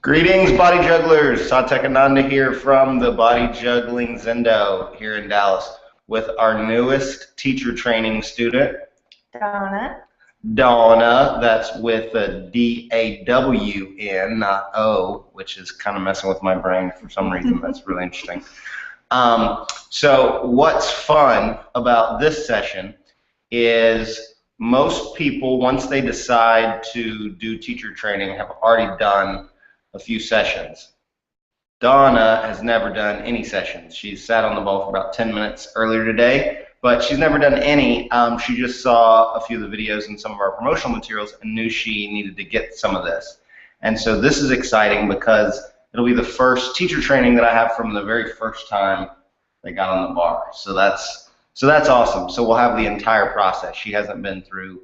Greetings, body jugglers. Satek Ananda here from the Body Juggling Zendo here in Dallas with our newest teacher training student, Dawna. Dawna. That's with a D-A-W-N, not O, which is kind of messing with my brain for some reason. That's really interesting. So what's fun about this session is most people, once they decide to do teacher training, have already done a few sessions. Dawna has never done any sessions. She's sat on the ball for about 10 minutes earlier today, but she's never done any. She just saw a few of the videos and some of our promotional materials and knew she needed to get some of this. And so this is exciting because it'll be the first teacher training that I have from the very first time they got on the bar. So that's awesome. So we'll have the entire process. She hasn't been through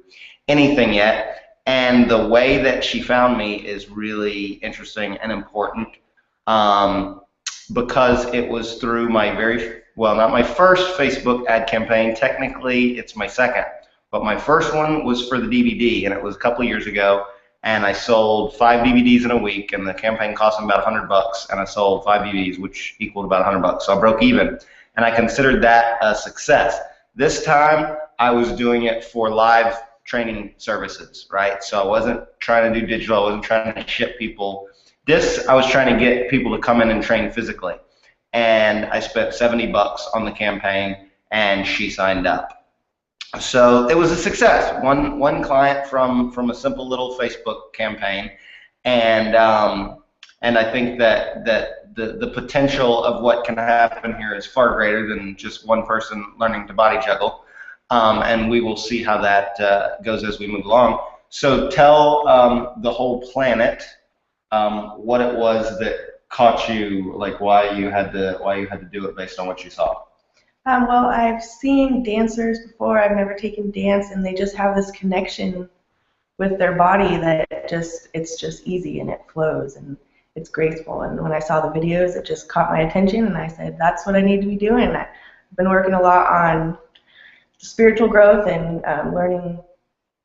anything yet. And the way that she found me is really interesting and important because it was through my not my first Facebook ad campaign. Technically, it's my second. But my first one was for the DVD, and it was a couple of years ago. And I sold 5 DVDs in a week, and the campaign cost me about $100, and I sold 5 DVDs, which equaled about $100. So I broke even, and I considered that a success. This time, I was doing it for live training services, right? So I wasn't trying to do digital, I wasn't trying to ship people. I was trying to get people to come in and train physically. And I spent $70 on the campaign, and she signed up. So it was a success. One client from a simple little Facebook campaign, and I think that the potential of what can happen here is far greater than just one person learning to body juggle. And we will see how that goes as we move along. So tell the whole planet what it was that caught you, like why you had to do it based on what you saw. Well, I've seen dancers before. I've never taken dance, and they just have this connection with their body that it's just easy and it flows and it's graceful. And when I saw the videos, it just caught my attention, and I said, that's what I need to be doing. I've been working a lot on spiritual growth and learning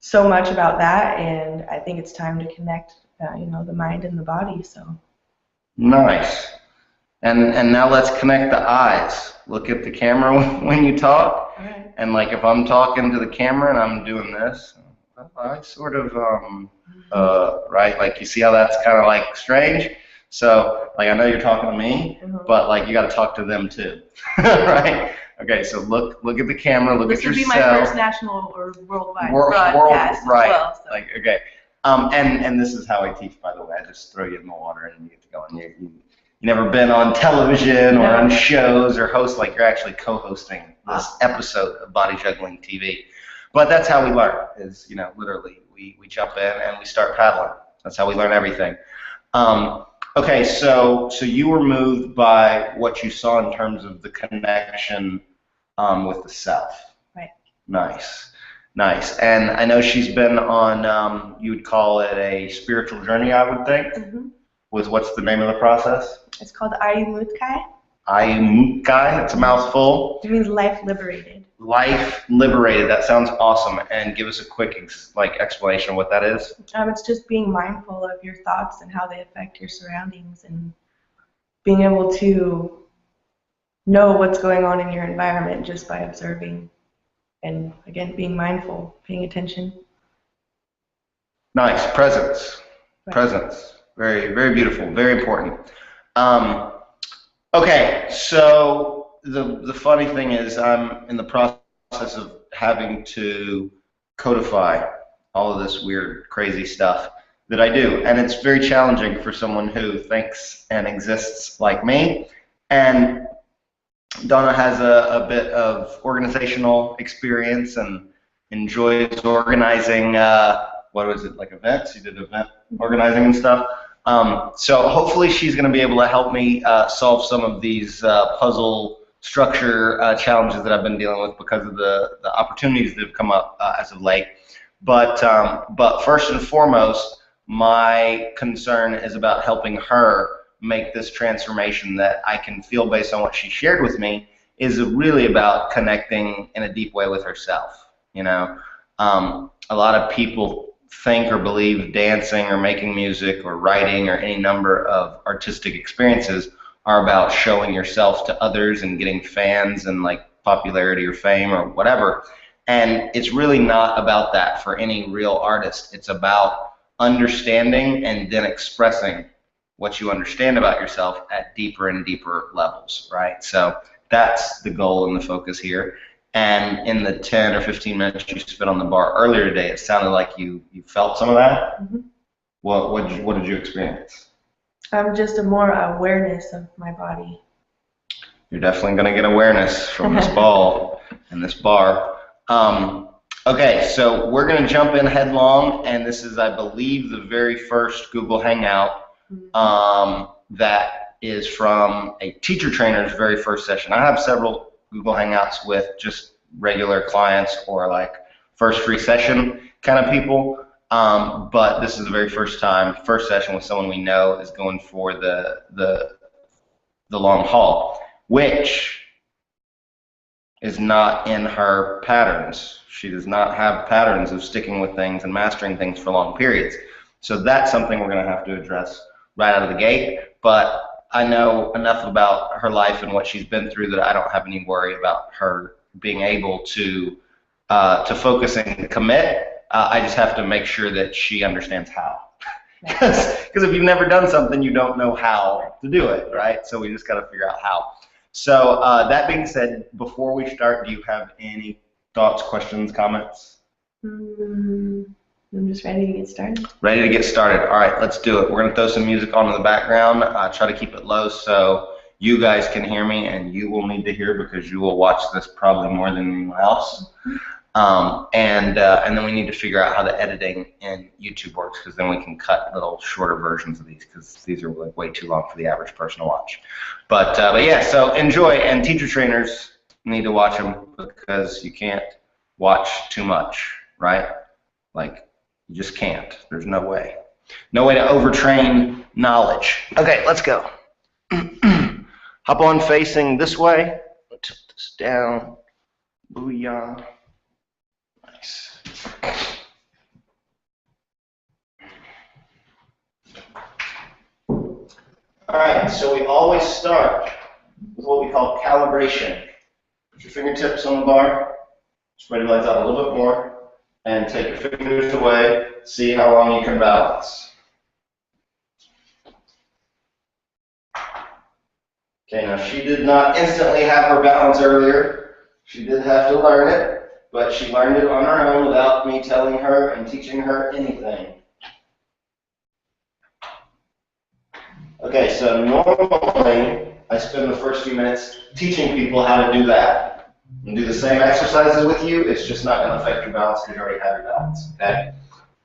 so much about that, and I think it's time to connect, the mind and the body. So nice. And now let's connect the eyes. Look at the camera when you talk. right. And like if I'm talking to the camera and I'm doing this, I sort of right, like you see how that's kind of like strange. So like I know you're talking to me, but like you got to talk to them too, right? Okay, so look at the camera, look at yourself. This would be my first national or worldwide broadcast right. as well. So. Like okay, and this is how I teach, by the way. I just throw you in the water and you get to go. And you never been on television or on shows or host, like you're actually co-hosting this episode of Body Juggling TV. But that's how we learn. Is literally we jump in and we start paddling. That's how we learn everything. Okay, so you were moved by what you saw in terms of the connection with the self. Right. Nice. And I know she's been on, you would call it a spiritual journey, I would think. With what's the name of the process? It's called Ayamutkai. Ayamutkai, it's a mouthful. It means life liberated. Life liberated, that sounds awesome. And give us a quick explanation of what that is. It's just being mindful of your thoughts and how they affect your surroundings, and being able to know what's going on in your environment just by observing, and again, being mindful, paying attention. Nice, presence. Right. Presence. Very, very beautiful, very important. Okay, so the funny thing is I'm in the process of having to codify all of this weird, crazy stuff that I do, and it's very challenging for someone who thinks and exists like me. And Dawna has a bit of organizational experience and enjoys organizing, what was it, like events? You did event organizing and stuff. So hopefully she's going to be able to help me solve some of these puzzle structure challenges that I've been dealing with because of the opportunities that have come up as of late. But first and foremost, my concern is about helping her make this transformation that I can feel based on what she shared with me is really about connecting in a deep way with herself. A lot of people think or believe dancing or making music or writing or any number of artistic experiences are about showing yourself to others and getting fans and like popularity or fame or whatever. And it's really not about that for any real artist. It's about understanding and then expressing what you understand about yourself at deeper and deeper levels, right? So that's the goal and the focus here. And in the 10 or 15 minutes you spent on the bar earlier today, it sounded like you felt some of that. Mm-hmm. What did you experience? Just a more awareness of my body. You're definitely going to get awareness from this ball and this bar. Okay, so we're going to jump in headlong, and this is, I believe, the very first Google Hangout that is from a teacher trainer's very first session. I have several Google Hangouts with just regular clients or like first free session kind of people, but this is the very first session with someone we know is going for the long haul, which is not in her patterns. She does not have patterns of sticking with things and mastering things for long periods. So that's something we're going to have to address right out of the gate. But I know enough about her life and what she's been through that I don't have any worry about her being able to focus and commit. I just have to make sure that she understands how. Because if you've never done something, you don't know how to do it, right? So we just got to figure out how. So that being said, before we start, do you have any thoughts, questions, comments? I'm just ready to get started. Ready to get started. All right, let's do it. We're going to throw some music on in the background. Try to keep it low so you guys can hear me, and you will need to hear because you will watch this probably more than anyone else. And then we need to figure out how the editing in YouTube works, because then we can cut little shorter versions of these, because these are like way too long for the average person to watch. But yeah, so enjoy, and teacher trainers need to watch them because you can't watch too much, right? Like, you just can't. There's no way. No way to overtrain knowledge. Okay, let's go. Hop on facing this way. Tilt this down. Booyah. Nice. All right, so we always start with what we call calibration. Put your fingertips on the bar, spread your legs out a little bit more, and take your fingers away. See how long you can balance. Okay, now she did not instantly have her balance earlier. She did have to learn it, but she learned it on her own without me telling her and teaching her anything. Okay, so normally I spend the first few minutes teaching people how to do that. And do the same exercises with you, it's just not going to affect your balance because you already have your balance, okay?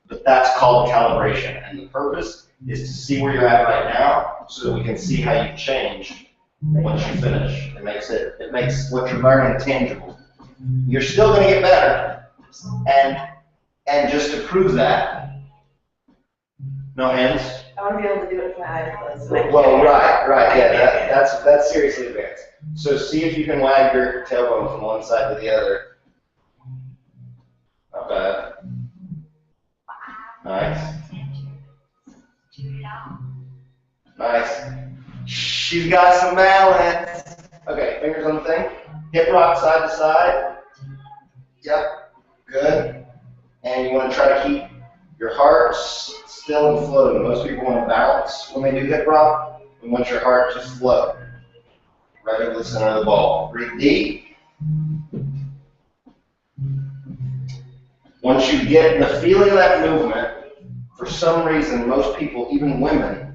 But that's called calibration, and the purpose is to see where you're at right now so that we can see how you change once you finish. It makes what you're learning tangible. You're still going to get better, and just to prove that, no hands. I want to be able to do it with my eyes closed. Well, right, yeah, that's seriously advanced. So see if you can wag your tailbone from one side to the other. Not bad. Nice. Nice. She's got some balance. Okay, fingers on the thing. Hip rock side to side. Yep, good. And you want to try to keep your heart still and floating. Most people want to bounce when they do hip rock. We want your heart to float right over the center of the ball. Breathe deep. Once you get the feeling of that movement, for some reason, most people, even women,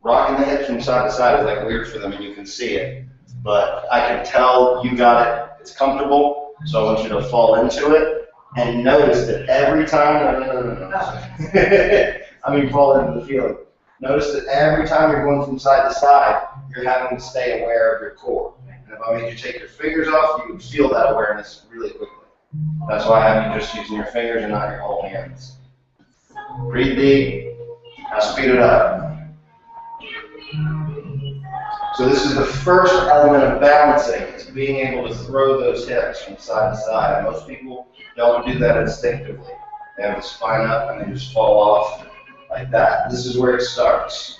rocking the hips from side to side is like weird for them, and you can see it. But I can tell you got it. It's comfortable, so I want you to fall into it and notice that every time. No. I mean, fall into the feeling. Notice that every time you're going from side to side, you're having to stay aware of your core. And if I made you take your fingers off, you would feel that awareness really quickly. That's why I have you just using your fingers and not your whole hands. Breathe deep. Now speed it up. So this is the first element of balancing. It's being able to throw those hips from side to side. Most people don't do that instinctively. They have the spine up and they just fall off like that. This is where it starts.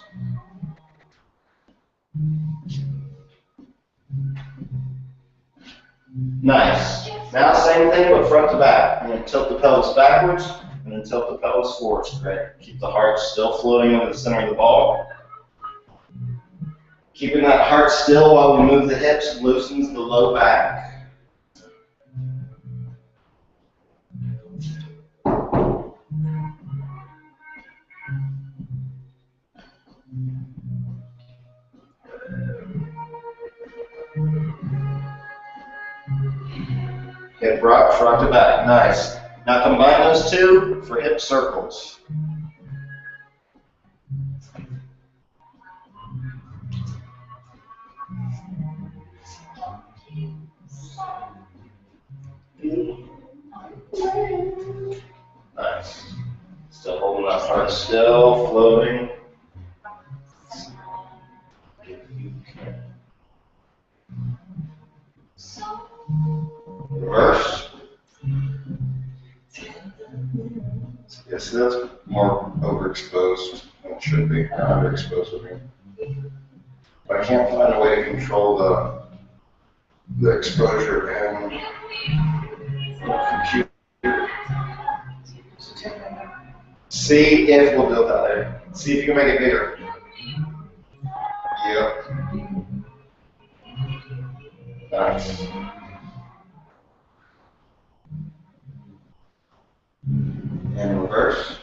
Nice. Now same thing but front to back. I'm going to tilt the pelvis backwards and then tilt the pelvis forwards. Right. Keep the heart still floating over the center of the ball. Keeping that heart still while we move the hips loosens the low back. Hip rock, front to back. Nice. Now combine those two for hip circles. Nice. Still holding that heart still, floating. Reverse. Yeah, see, that's more overexposed than it should be. Underexposed with me. But I can't find a way to control the exposure and the computer. See if we'll build that there. See if you can make it bigger. Yep. Nice. And reverse.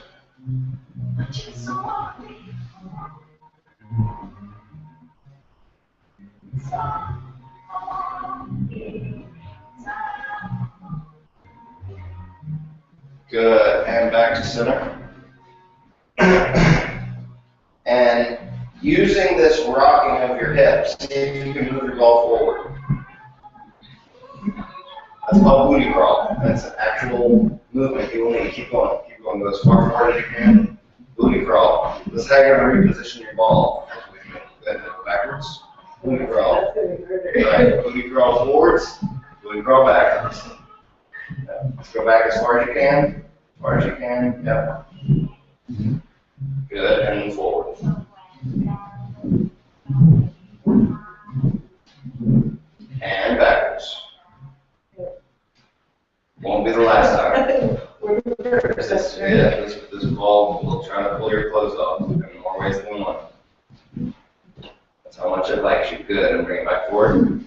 Good. And back to center. And using this rocking of your hips, see if you can move your ball forward. That's called booty crawl. That's an actual movement. You will need to keep going. Keep going. Go as far forward as you can. Booty crawl. This is how you're going to reposition your ball. Good. Backwards. Booty crawl. Right. Booty crawl forwards. Booty crawl backwards. Let's go back as far as you can. As far as you can. Yep. Good. And move forward. And backwards. Won't be the last time. This ball will try to pull your clothes off in more ways than one. That's how much it likes you. Good. And bring it back forward.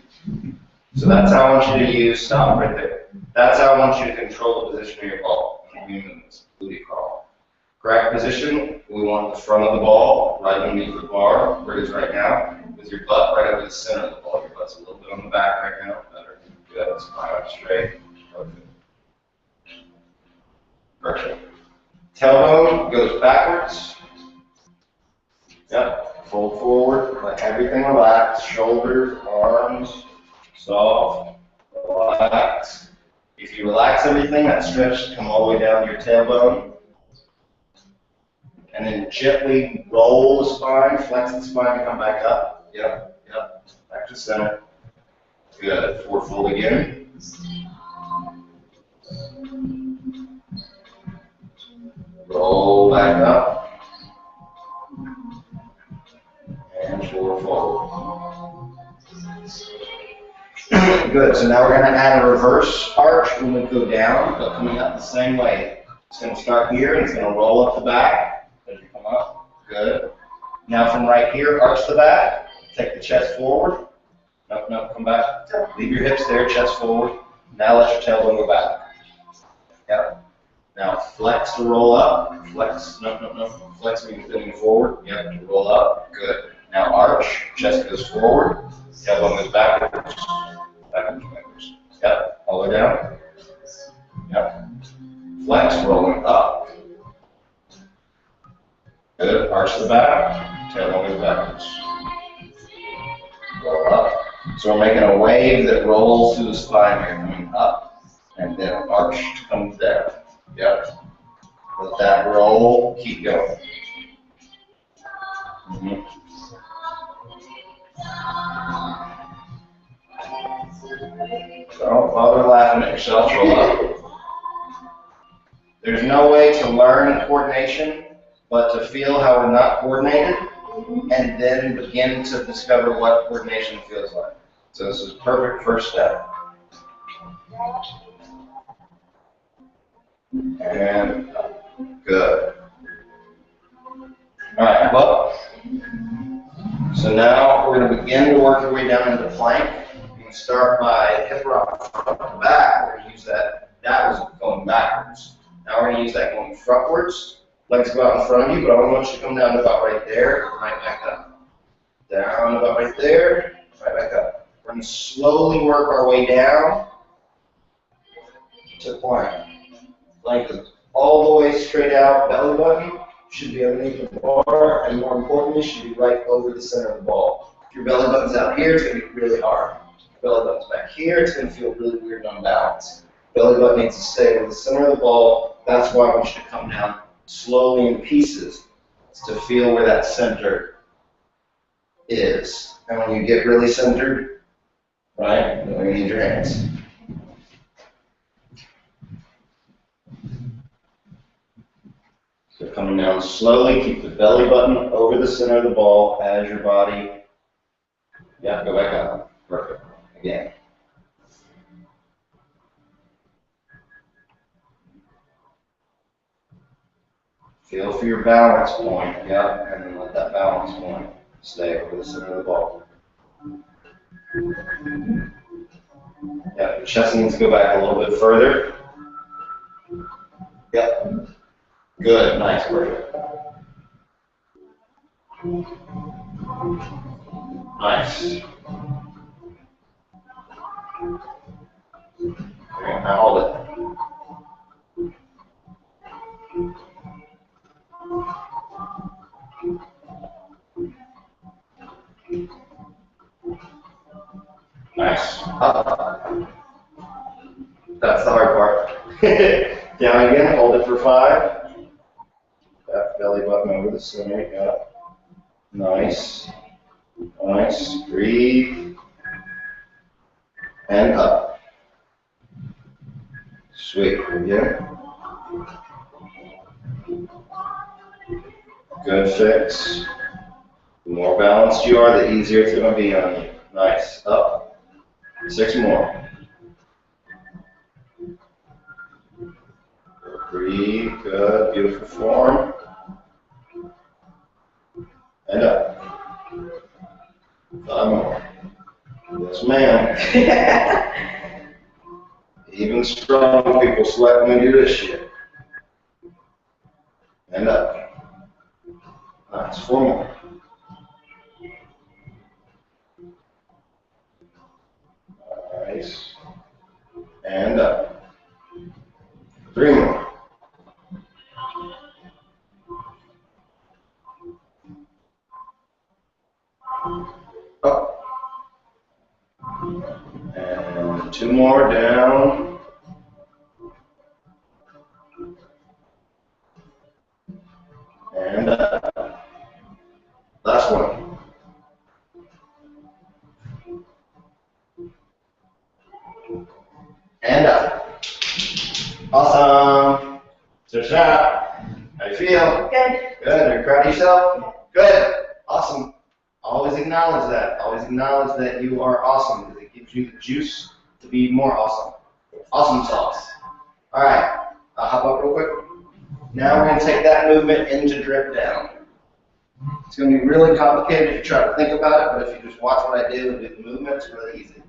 So that's how I want you to use. Stop right there. That's how I want you to control the position of your ball. Booty crawl. Correct position. We want the front of the ball right underneath the bar, where it is right now, with your butt right over the center of the ball. Your butt's a little bit on the back right now. Better. Good. Spine up straight. Perfect. Perfect. Tailbone goes backwards. Yep. Fold forward. Let everything relax. Shoulders, arms, soft. Relax. If you relax everything, that stretch come all the way down to your tailbone. And then gently roll the spine, flex the spine, and come back up. Yep. Yep. Back to center. Good. Forward fold again. Roll back up. And forward fold. Good. So now we're going to add a reverse arch when we go down, but coming up the same way. It's going to start here, and it's going to roll up the back as you come up. Good. Now from right here, arch the back. Take the chest forward. No, no, come back. Leave your hips there, chest forward. Now let your tailbone go back. Yep. Now flex to roll up. Flex. No, no, no. Flex means bending forward. Yep. To roll up. Good. Now arch. Chest goes forward. Tailbone goes backwards. Backwards, backwards. Yep. All the way down. Yep. Flex, rolling up. Good. Arch the back. Tailbone goes backwards. Roll up. So we're making a wave that rolls through the spine here, coming up, and then arch comes down. Yep. Let that roll. Keep going. So while they're laughing at yourself, roll up. There's no way to learn coordination but to feel how we're not coordinated and then begin to discover what coordination feels like. So this is a perfect first step. And good. All right, well, so now we're going to begin to work our way down into plank. You can start by hip rock front to back. We're going to use that. That was going backwards. Now we're going to use that going frontwards. Legs go out in front of you, but I want you to come down to about right there, right back up. Down about right there, right back up. We're going to slowly work our way down to plank. Plank is all the way straight out, belly button should be underneath the bar, and more importantly, should be right over the center of the ball. If your belly button's out here, it's going to be really hard. If your belly button's back here, it's going to feel really weird and unbalanced. Belly button needs to stay over the center of the ball. That's why I want you to come down slowly in pieces to feel where that center is. And when you get really centered, right, then we need your hands. So coming down slowly, keep the belly button over the center of the ball as your body. Yeah, go back up. Perfect. Again. Feel for your balance point, yeah, and then let that balance point stay over the center of the ball. Yeah, your chest needs to go back a little bit further. Yep. Good, nice, perfect. Nice. Okay, now hold it. Nice. Up. That's the hard part. Down again, hold it for 5. That belly button over the center, yeah. Nice. Nice. Breathe. And up. Sweet. Again. Good fix. The more balanced you are, the easier it's going to be on you. Nice. Up. 6 more. Breathe. Good. Beautiful form. And up. 5 more. Yes, ma'am. Even strong people sweat when they do this shit. And up. Nice. 4 more. Nice. And up. 3 more. Up. And 2 more down. And up. Last one. And up. Awesome. So shot. How do you feel? Good. Good. Are you proud of yourself? Good. Awesome. Always acknowledge that. Always acknowledge that you are awesome because it gives you the juice to be more awesome. Awesome sauce. All right. I'll hop up real quick. Now we're going to take that movement into drip down. It's going to be really complicated if you try to think about it, but if you just watch what I do and do the movement, it's really easy.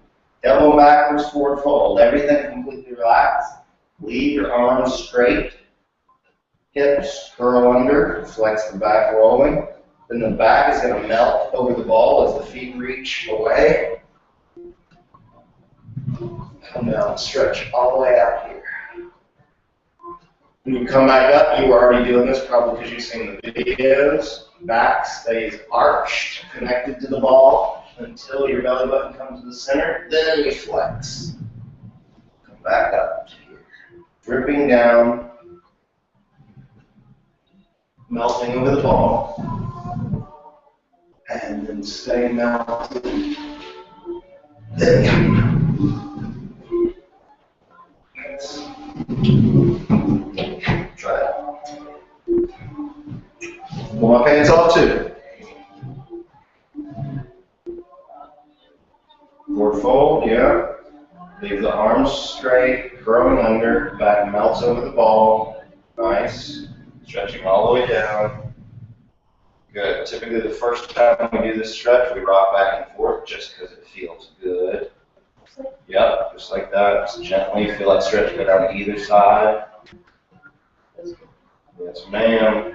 Elbow backwards, forward fold. Everything completely relaxed. Leave your arms straight. Hips curl under. Flex the back rolling. Then the back is going to melt over the ball as the feet reach away. Come down and stretch all the way out here. When you come back up, you were already doing this probably because you've seen the videos. Back stays arched, connected to the ball until your belly button comes to the center. Then you flex. Come back up to here. Dripping down, melting over the ball. And then stay melted. Then come down. Pull my pants off too. Forward fold, yeah. Leave the arms straight, curling under, back melts over the ball. Nice. Stretching all the way down. Good. Typically the first time we do this stretch, we rock back and forth just because it feels good. Yep, just like that. Just gently feel that stretch go down either side. Yes, ma'am.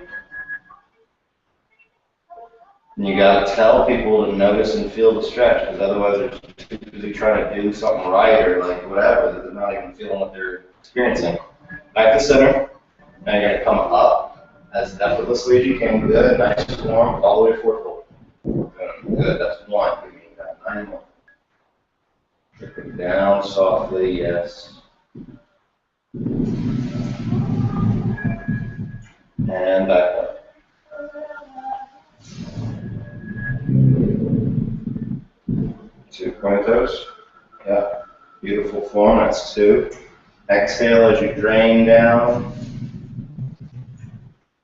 And you gotta tell people to notice and feel the stretch, because otherwise they're too busy trying to do something right or like whatever, that they're not even feeling what they're experiencing. Back to center. Now you're gonna come up as effortlessly as you can. Good, nice and warm, all the way forward. Good, that's one. We need that 9 more. Trickling down softly, yes. And back up. 2 pointed toes. Yeah. Beautiful form. That's 2. Exhale as you drain down.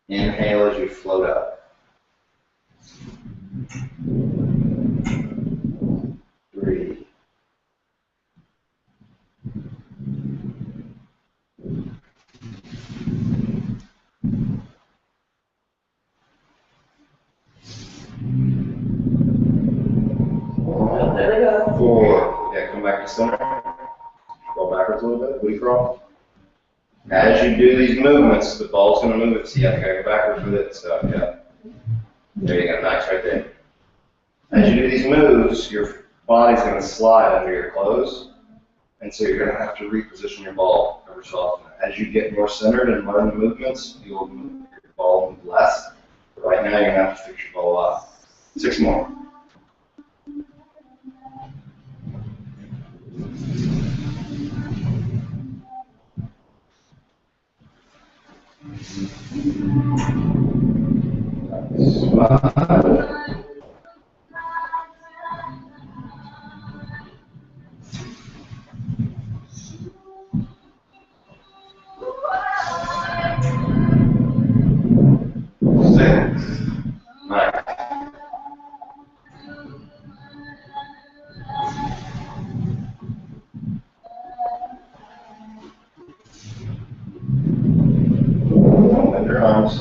Inhale as you float up. 3. 4. Yeah, come back to center. Roll backwards a little bit. Booty crawl. As you do these movements, the ball's going to move it. So you have to go backwards with it. So, yeah. There you go. Nice right there. As you do these moves, your body's going to slide under your clothes. And so you're going to have to reposition your ball ever so often. As you get more centered and learn the movements, you'll move your ball move less. But right now, you're going to have to fix your ball up. 6 more. Bend your arms.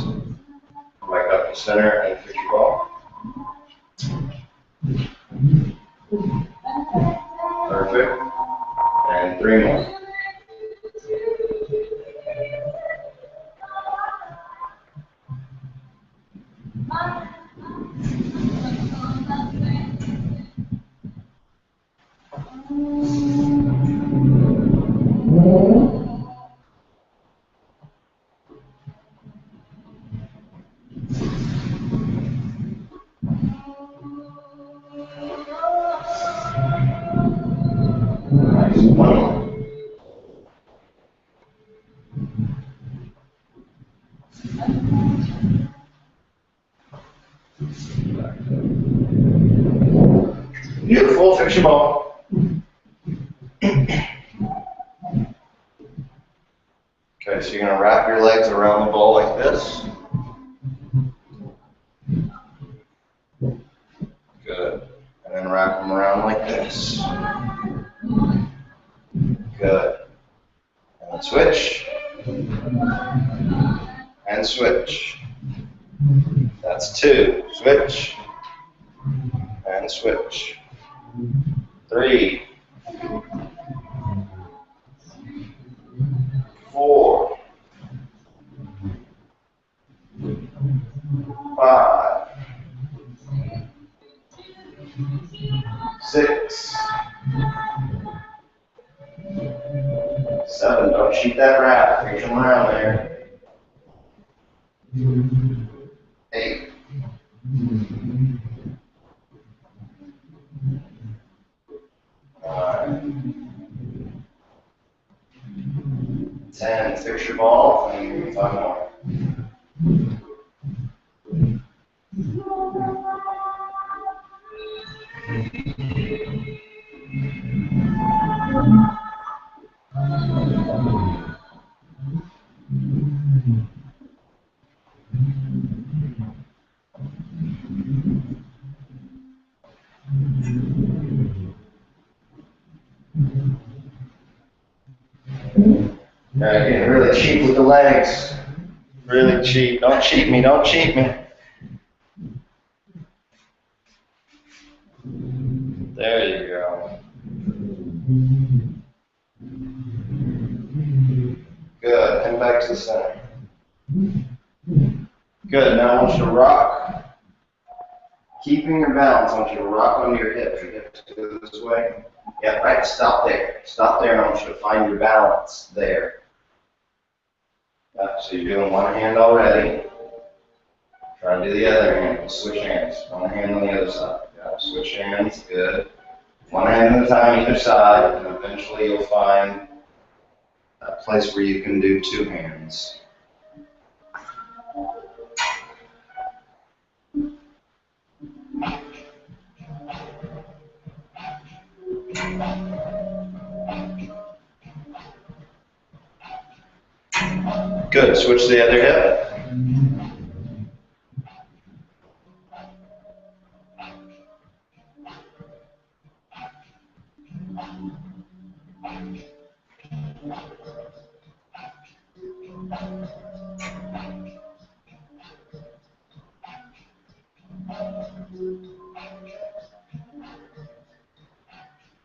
Come back up to center and fix your ball. Perfect. And 3 more. Nice. 1 more. Beautiful. Fix your ball. Okay, so you're going to wrap your legs around the ball like this. Good. And then wrap them around like this. Good. And then switch. And switch. That's 2. Switch. And switch. 3. 4. 5. 6. 7. Don't cheat that wrap. Reach them around there. 8. 9. 10. Fix your ball and give me 5 more. All right, getting really cheap with the legs. Really cheap. Don't cheat me. Don't cheat me. There you go. Good. Come back to the center. Good. Now I want you to rock. Keeping your balance, I want you to rock onto your hips. Your hips go this way. Yeah, right. Stop there. Stop there, and I want you to find your balance there. So you're doing one hand already. Try to do the other hand. Switch hands. One hand on the other side. Yeah, switch hands. Good. One hand at a time either side, and eventually you'll find a place where you can do two hands. Good. Switch to the other hip.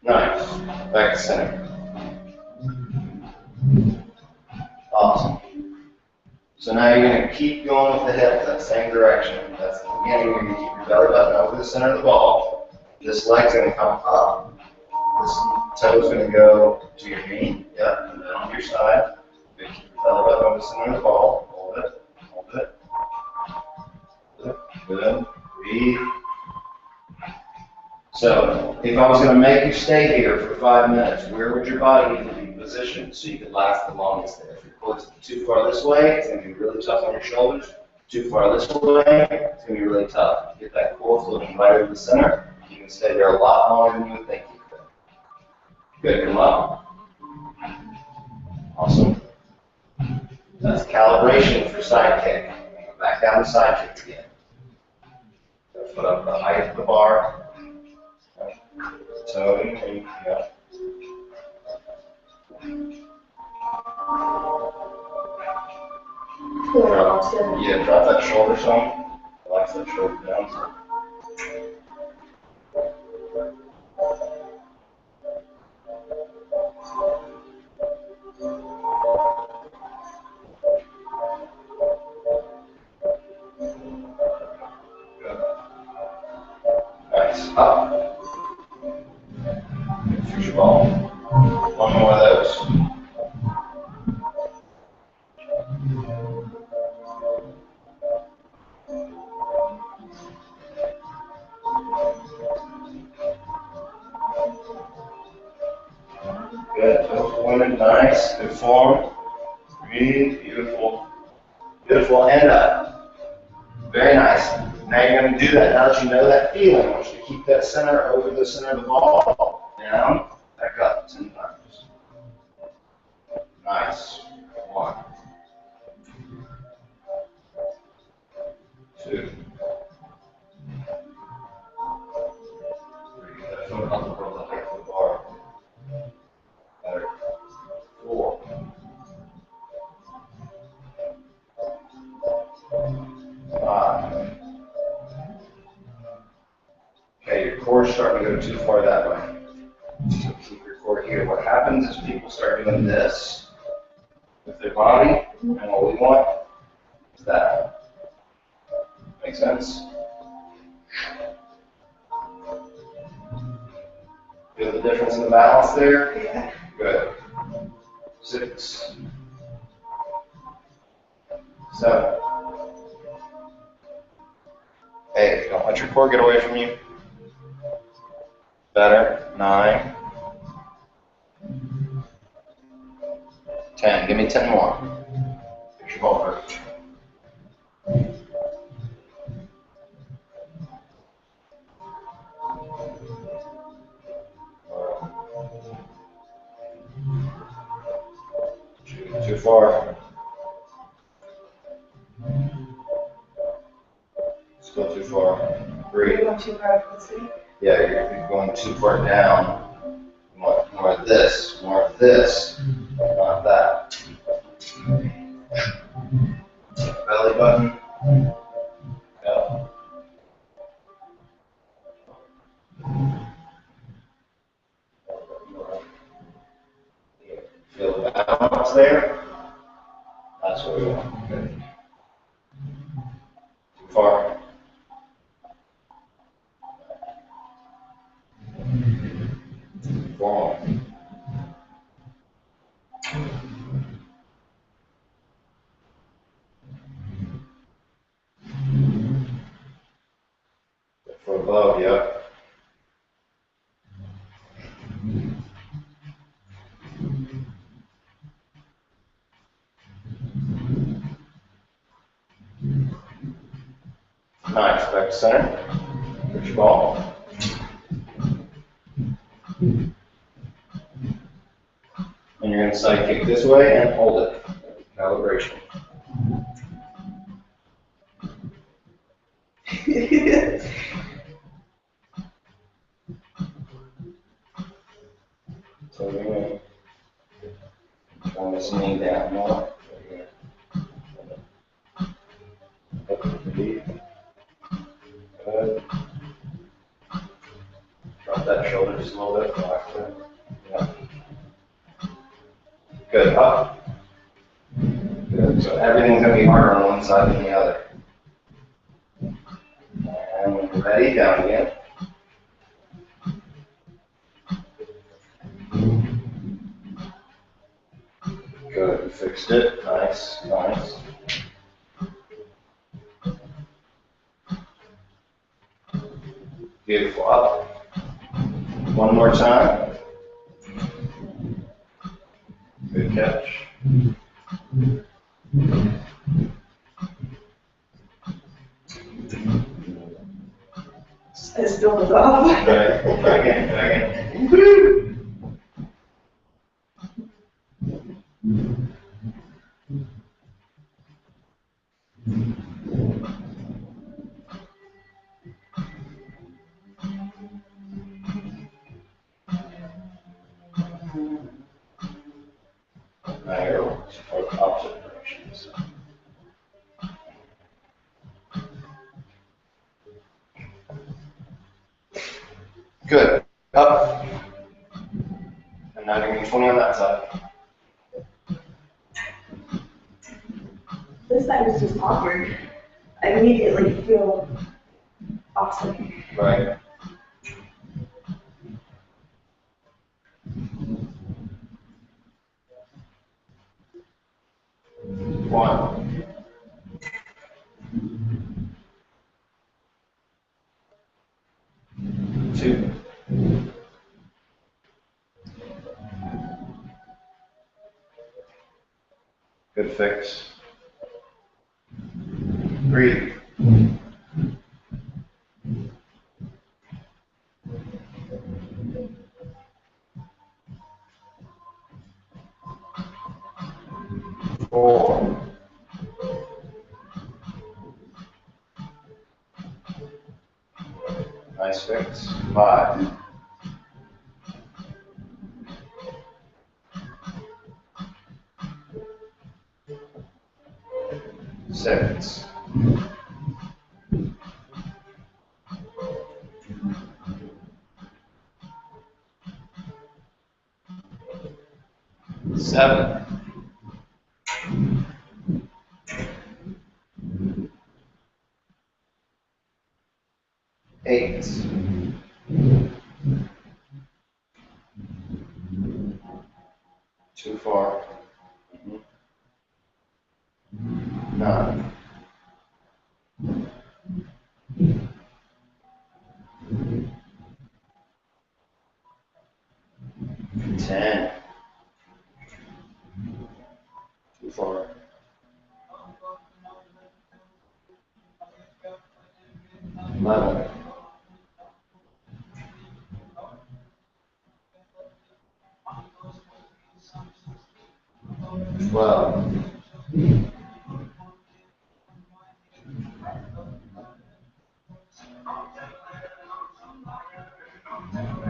Nice. Back to center. Awesome. So now you're going to keep going with the hips that same direction. That's the beginning. You're going to keep your belly button over the center of the ball. This leg's going to come up. This toe's going to go to your knee. Yep. And then on your side. You're going to keep your belly button over the center of the ball. Hold it. Hold it. Hold it. Good. Breathe. So, if I was going to make you stay here for 5 minutes, where would your body need to be positioned so you could last the longest there? If you're close too far this way, it's going to be really tough on your shoulders. Too far this way, it's going to be really tough. Get that core floating right over the center. You can stay there a lot longer than you would think you could. Good, come up. Awesome. That's calibration for side kick. Back down to side kick again. Foot up the height of the bar. So, yeah. Yeah, drop that shoulder some. Relax that shoulder down. Good. Nice. Up. Future ball. One more of those. Good. Toes pointed. Nice. Good form. Breathe. Beautiful. Beautiful. And up. Very nice. Now you're going to do that. Now that you know that feeling, I want you to keep that center over the center of the ball. Down. Back up 10 times. Nice. 1. 2. 3. Get that foot up over the height of the bar. Better. 4. 5. Okay, your core's starting to go too far that way. So keep your core here. What happens is people start doing this with their body, and what we want is that. Make sense? Feel the difference in the balance there? Yeah. Good. 6. 7. 8. Don't let your core get away from you. Better. 9. 10. Give me 10 more. Fix your ball first. Too far. Still too far. 3. You're going too hard for this week. Yeah, you're going too far down. More of this, not that. above, yep. Nice, back to center. Push your ball. And you're going to side kick this way and hold it. Calibration. So we're going to turn this knee down more. Good. Drop that shoulder just a little bit. Yeah. Good. Up. Good. So everything's going to be harder on one side than the other. And when you're ready, down again. Good. You fixed it. Nice. Nice. Beautiful. Up. One more time. Good catch. I still was off. Good. Try again. Try again. Woo! Now you're opposite directions. Good. Up. And now give me 20 on that side. This side is just awkward. I immediately feel awesome. Right. One. Two. Good fix. Three. Four. Nice fix. Five. Six. Seven. Eight. Too far. 9. 10. Too far. 11. 12.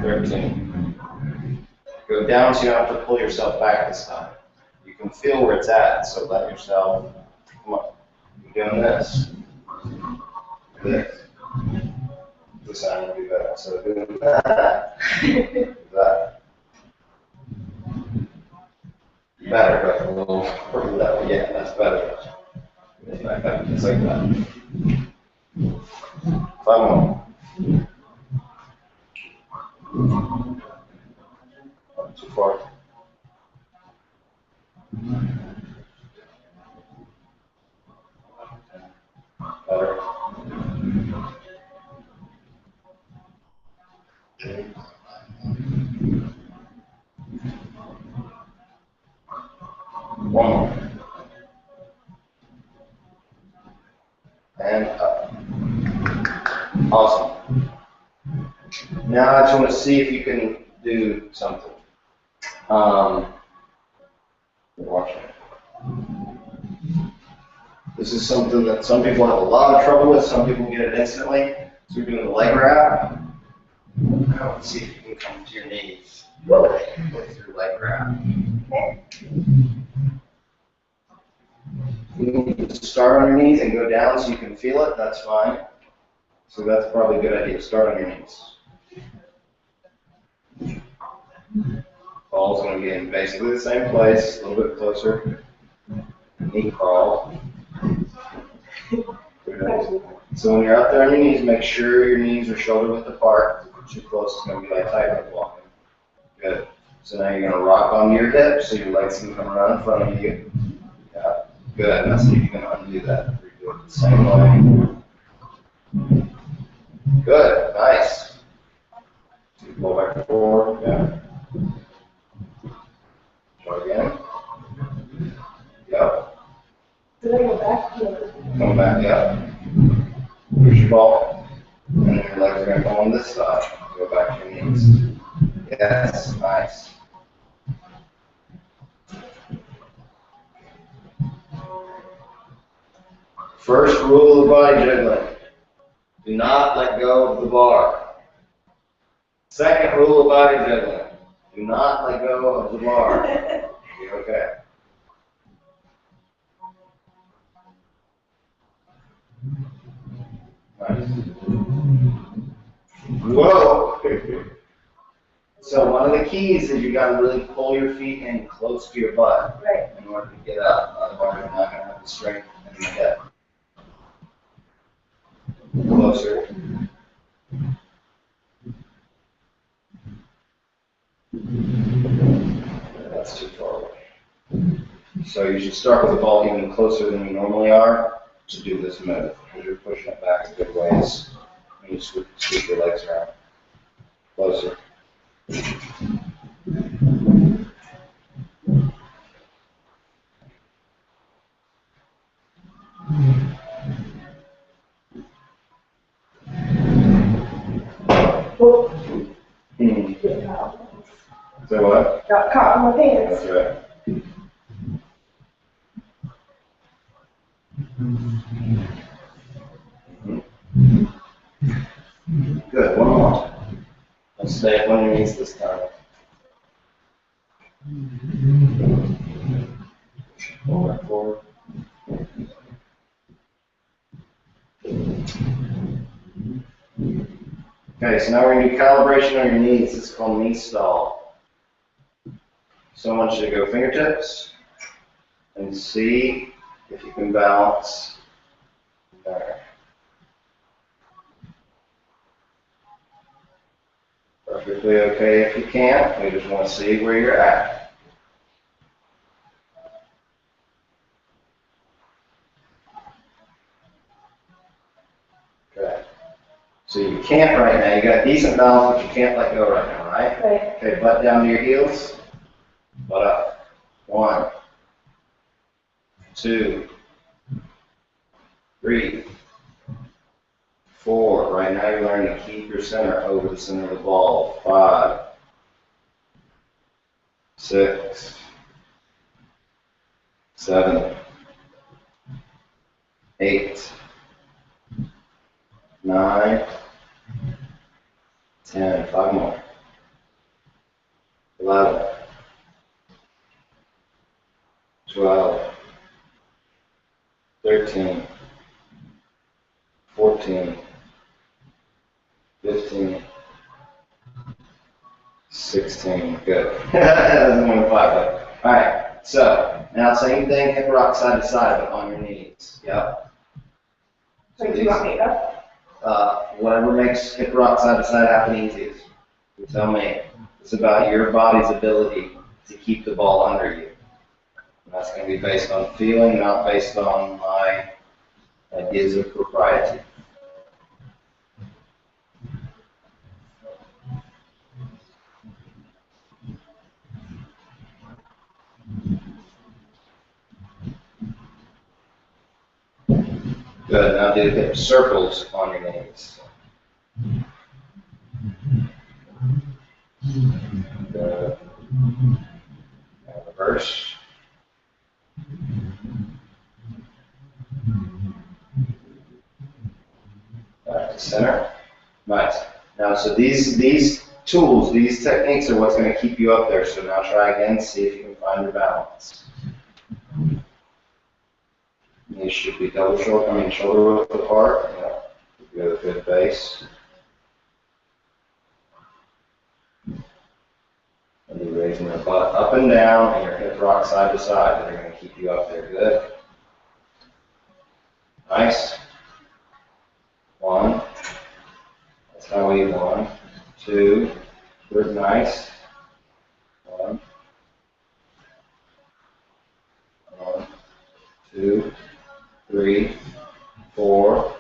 13. Go down so you don't have to pull yourself back this time. You can feel where it's at, so let yourself, come on. You're doing this. This. This side will be better. So do that. Do that. Better, but a little further that way. Yeah, that's better. It's back up, just like that. 5 more. Too far. Better. One more. And up. Awesome. Now I just want to see if you can do something. Watch it. This is something that some people have a lot of trouble with. Some people get it instantly. So we're doing the leg wrap. Now let's see if you can come to your knees with your leg wrap. You need to start on your knees and go down so you can feel it. That's fine. So that's probably a good idea. Start on your knees. Ball's going to be in basically the same place, a little bit closer. Knee crawl. Good. So when you're out there on your knees, make sure your knees are shoulder width apart. Too close, it's going to be like tightrope walking. Good. So now you're going to rock onto your hips so your legs can come around in front of you. Yeah. Good. Now see if you can undo that. Do it the same way. Good. Nice. Pull back and forward. Yeah. Try again. Yep. Did I go back? Come back, yeah. Push your ball. And then your legs are going to come on this side. Go back to your knees. Yes, nice. First rule of body juggling. Do not let go of the bar. Second rule of body juggling. Do not let go of the bar. Be okay. Nice. Whoa! So one of the keys is you got to really pull your feet in close to your butt in order to get up. Otherwise, you're not going to have the strength in the hip. Closer. That's too far away. So you should start with the ball even closer than you normally are to do this move. Because you're pushing it back a good ways. And you sweep your legs around. Closer. So what? Got caught in my pants. That's right. Good, one more. Let's stay up on your knees this time. Forward, forward. Okay, so now we're going to do calibration on your knees. This is called knee stall. So I want you to go fingertips and see if you can balance there. Perfectly okay if you can't. We just want to see where you're at. Okay. So you can't right now. You got decent balance, but you can't let go right now, right? Right. Okay, butt down to your heels. Butt up. 1, 2, 3, 4. Right now you're learning to keep your center over the center of the ball. 5, 6, 7, 8, 9, 10. 5 more. 11, 12, 13, 14, 15, 16. Good. That's more than 5. All right. So now same thing. Hip rock side to side, but on your knees. Yep. So do you want me up? Whatever makes hip rock side to side happen easiest. You tell me. It's about your body's ability to keep the ball under you. And that's going to be based on feeling, not based on my ideas of propriety. Good. Now do hip circles on your knees. Good. And reverse. Back to center. Nice. Now, so these tools, these techniques are what's going to keep you up there. So now try again, see if you can find your balance. Knees should be shoulder width apart. Yeah. You have a good base. And you're raising your butt up and down, and your hip rock side to side. They're going to keep you up there. Good. Nice. 1. That's how we 1, 2. Good. Nice. 1. 1, 2, 3, 4,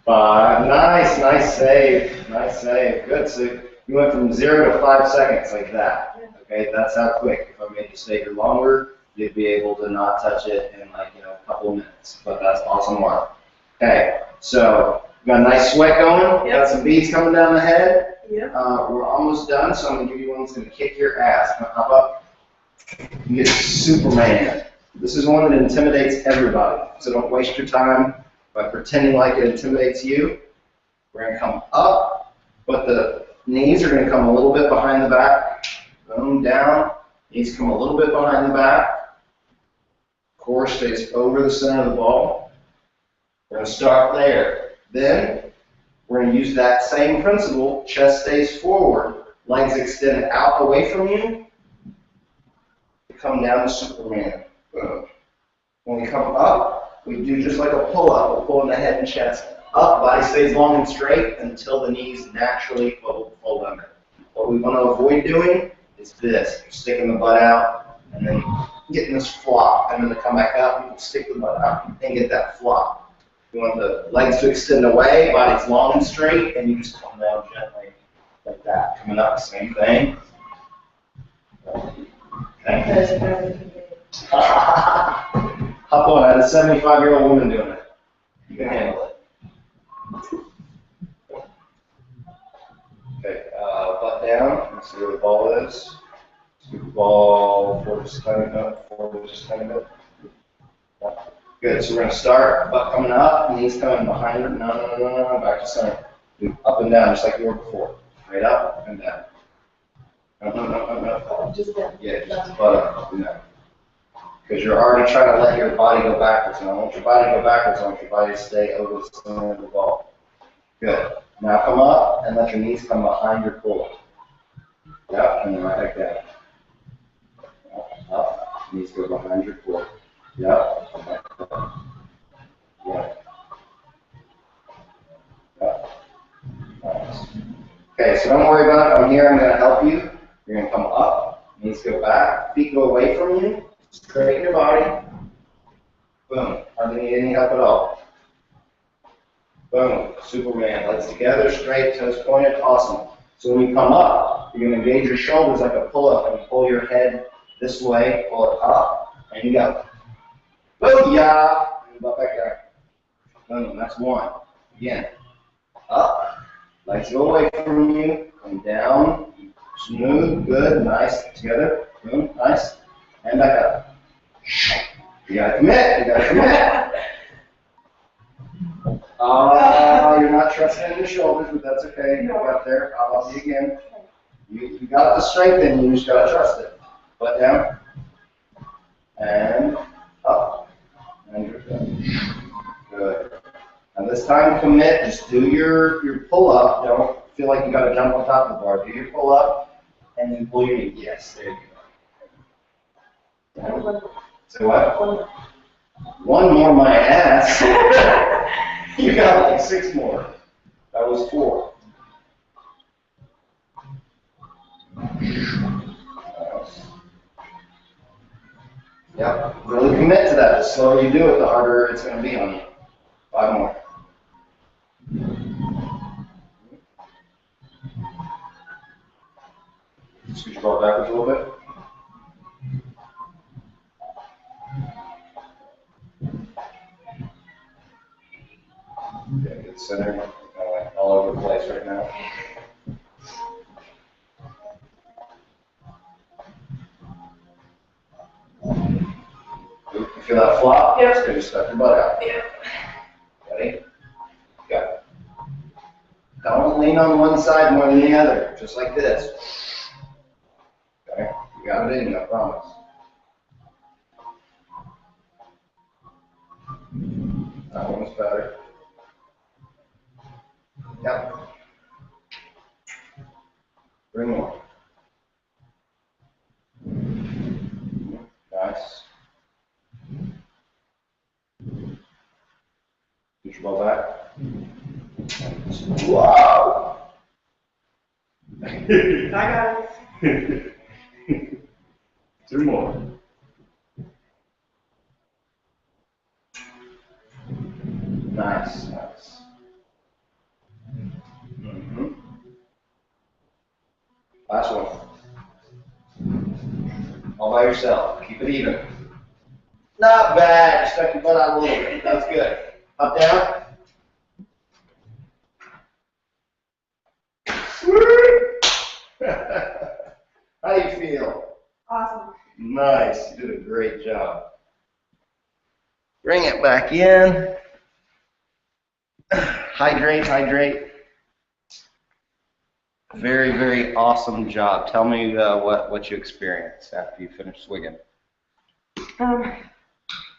5. Nice. Nice save. Nice save. Good. So you went from 0 to 5 seconds like that. Okay, that's how quick. If I made you stay here longer, you'd be able to not touch it in like, a couple of minutes. But that's awesome work. Okay, so you got a nice sweat going. Yep. Got some beads coming down the head. Yep. We're almost done, so I'm going to give you one that's going to kick your ass. Hop up. You get Superman. This is one that intimidates everybody. So don't waste your time by pretending like it intimidates you. We're going to come up, but the knees are going to come a little bit behind the back. Boom, down. Knees come a little bit behind the back. Core stays over the center of the ball. We're going to start there. Then we're going to use that same principle. Chest stays forward. Legs extended out away from you. Come down to Superman. Boom. When we come up, we do just like a pull-up. We're pulling the head and chest up. Body stays long and straight until the knees naturally fold under. What we want to avoid doing is this. You're sticking the butt out and then getting this flop. And then to come back up, you can stick the butt out and get that flop. You want the legs to extend away, body's long and straight, and you just come down gently like that. Coming up, same thing. Okay. Hop on, I had a 75-year-old woman doing it. You can handle it. Okay, butt down. Let's see where the ball is. Scoop the ball forward just a tiny bit. Good, so we're going to start, butt coming up, knees coming behind her. No, back to center. Do up and down, just like you were before. Right up and down. No. Just down. Yeah, just butt up and down. Because you're already trying to let your body go backwards. And I don't want your body to go backwards, I want your body to stay over the center of the ball. Good. Now come up and let your knees come behind your pull. Yep, and then right back down. Up, knees go behind your pull. Yep, come back down. Yep. Yep. Nice. Okay, so don't worry about it. I'm here, I'm going to help you. You're going to come up, knees go back, feet go away from you. Straighten your body. Boom. Hardly need any help at all. Boom. Superman. Legs together, straight, toes pointed. Awesome. So when you come up, you're going to engage your shoulders like a pull-up and pull your head this way, pull it up, and you go. Booyah! And butt back down. Boom. That's 1. Again. Up. Legs go away from you. Come down. Smooth. Good. Nice. Together. Boom. Nice. And back up. You gotta commit. You're not trusting in your shoulders, but that's okay. You got there. I'll help you again. You got the strength in you, just gotta trust it. Butt down. And up. And you're good. Good. Now this time commit, just do your pull up. Don't feel like you gotta jump on top of the bar. Do your pull up and then pull your knee. Yes, there you go. Say what? 1 more, my ass. You got like 6 more. That was 4. Nice. Yep. Really commit to that. The slower you do it, the harder it's going to be on you. 5 more. Scoot your ball backwards a little bit. Just stuff your butt out. Yeah. Ready? Go. Don't lean on one side more than the other. Just like this. Okay? You got it in you, I promise. That one's better. Yep. 3 more. Nice. Get your ball back. Wow! I got it. 2 more. Nice, nice. Last one. All by yourself. Keep it even. Not bad. Stuck your butt out a little bit. That's good. Up, down. How do you feel? Awesome. Nice. You did a great job. Bring it back in. Hydrate, hydrate. Very, very awesome job. Tell me what you experienced after you finished swigging.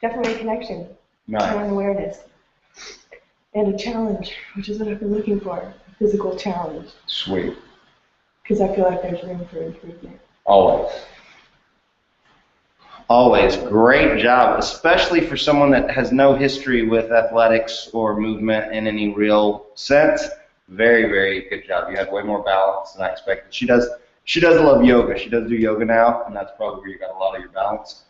Definitely a connection. Nice. And awareness. And a challenge, which is what I've been looking for. A physical challenge. Sweet. Because I feel like there's room for improvement. Always. Always. Great job, especially for someone that has no history with athletics or movement in any real sense. Very, very good job. You had way more balance than I expected. She does love yoga. She does do yoga now, and that's probably where you got a lot of your balance.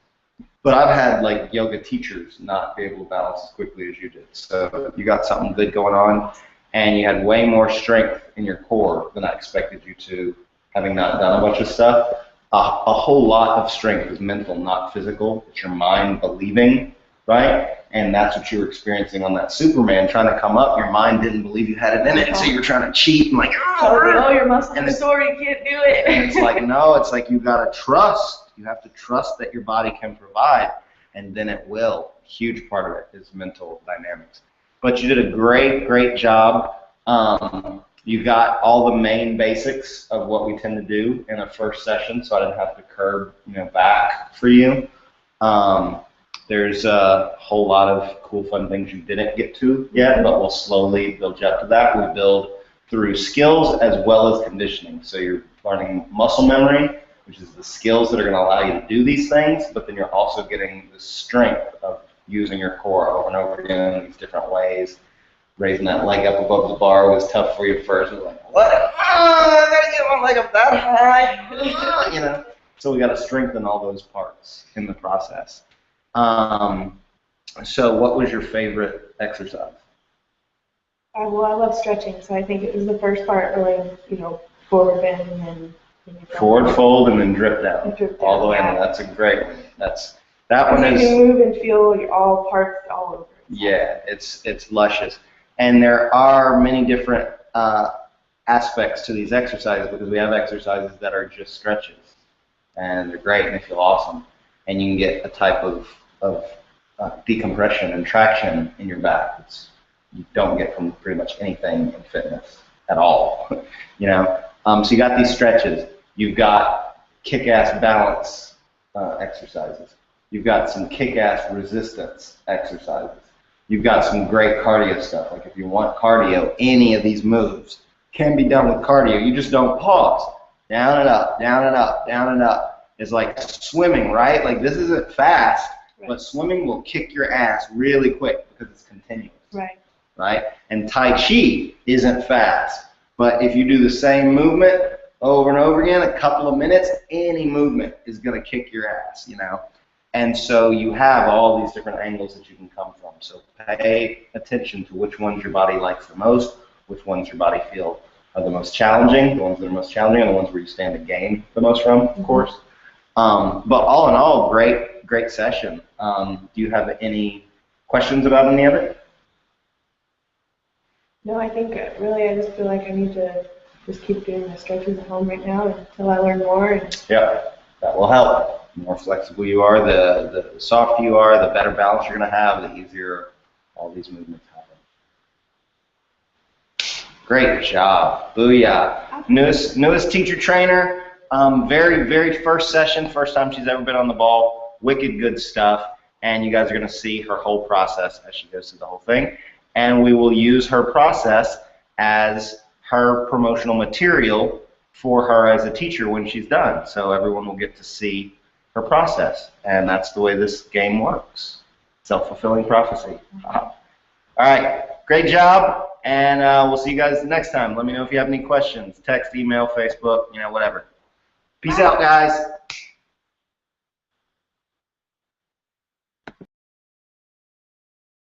But I've had like yoga teachers not be able to balance as quickly as you did. So you got something good going on, and you had way more strength in your core than I expected you to, having not done a bunch of stuff. A whole lot of strength is mental, not physical. It's your mind believing, right? And that's what you were experiencing on that Superman trying to come up. Your mind didn't believe you had it in it, so you were trying to cheat and like, Oh, your muscles are sore, you can't do it. and it's like, no, it's like you got to trust. You have to trust that your body can provide, and then it will. A huge part of it is mental dynamics. But you did a great, great job. You got all the main basics of what we tend to do in a first session, so I didn't have to curb, back for you. There's a whole lot of cool, fun things you didn't get to yet, but we'll slowly build you up to that. We build through skills as well as conditioning. So you're learning muscle memory, which is the skills that are going to allow you to do these things, but then you're also getting the strength of using your core over and over again in these different ways. Raising that leg up above the bar was tough for you first. It was like, what? I gotta get my leg up that high. So we got to strengthen all those parts in the process. So what was your favorite exercise? Well, I love stretching, so I think it was the first part, really, forward bend and then Forward fold and then drip down. All the way in. That's a great one. That one is. You can move and feel all parts all over. Yeah, it's luscious. And there are many different aspects to these exercises, because we have exercises that are just stretches, and they're great and they feel awesome. And you can get a type of decompression and traction in your back that you don't get from pretty much anything in fitness at all. So you got these stretches. You've got kick-ass balance exercises. You've got some kick-ass resistance exercises. You've got some great cardio stuff. Like if you want cardio, any of these moves can be done with cardio. You just don't pause. Down and up, down and up, down and up. It's like swimming, right? Like this isn't fast, but swimming will kick your ass really quick because it's continuous. Right? And Tai Chi isn't fast, but if you do the same movement over and over again, a couple of minutes, any movement is going to kick your ass, And so you have all these different angles that you can come from. So pay attention to which ones your body likes the most, which ones your body feel are the most challenging. The ones that are most challenging are the ones where you stand to gain the most from, of course. But all in all, great session. Do you have any questions about any of it? No, I think really I just feel like I need to just keep doing the stretches at home right now until I learn more. Yeah. That will help. The more flexible you are, the softer you are, the better balance you're going to have, the easier all these movements happen. Great job. Booyah. Newest teacher trainer. Very first session, first time she's ever been on the ball. Wicked good stuff. And you guys are going to see her whole process as she goes through the whole thing. And we will use her process as her promotional material for her as a teacher when she's done. So everyone will get to see her process. And that's the way this game works. Self-fulfilling prophecy. All right. Great job. And we'll see you guys next time. Let me know if you have any questions. Text, email, Facebook, whatever. Peace out, guys.